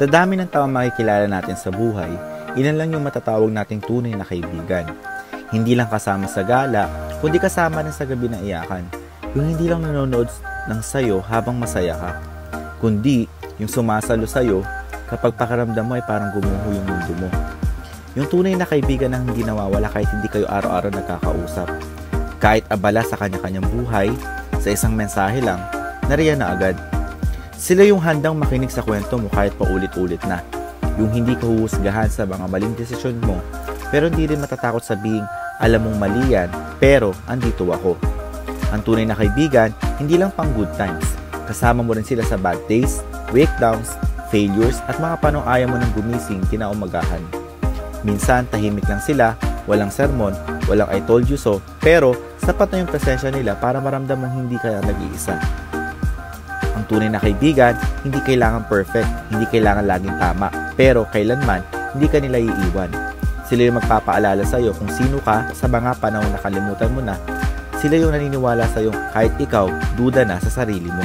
Sa dami ng taong makikilala natin sa buhay, ilan lang yung matatawag nating tunay na kaibigan. Hindi lang kasama sa gala, kundi kasama rin sa gabi na iyakan. Yung hindi lang nanonood ng sayo habang masaya ka, kundi yung sumasalo sayo kapag pakiramdam mo ay parang gumuho yung mundo mo. Yung tunay na kaibigan na hindi nawawala kahit hindi kayo araw-araw nagkakausap. Kahit abala sa kanya-kanyang buhay, sa isang mensahe lang, nariyan na agad. Sila yung handang makinig sa kwento mo kahit paulit-ulit na. Yung hindi ka huhusgahan sa mga maling desisyon mo, pero hindi rin matatakot sabihing, alam mong mali yan, pero andito ako. Ang tunay na kaibigan, hindi lang pang good times. Kasama mo rin sila sa bad days, breakdowns, failures, at mga panong ayaw mo nang gumising kinaumagahan. Minsan, tahimik lang sila, walang sermon, walang I told you so, pero sapat na yung presensya nila para maramdam mong hindi ka nag-iisa. Ang tunay na kaibigan, hindi kailangan perfect, hindi kailangan laging tama, pero kailanman, hindi ka nila iiwan. Sila yung magpapaalala sa'yo kung sino ka sa mga panahon na kalimutan mo na. Sila yung naniniwala sa'yo kahit ikaw, duda na sa sarili mo.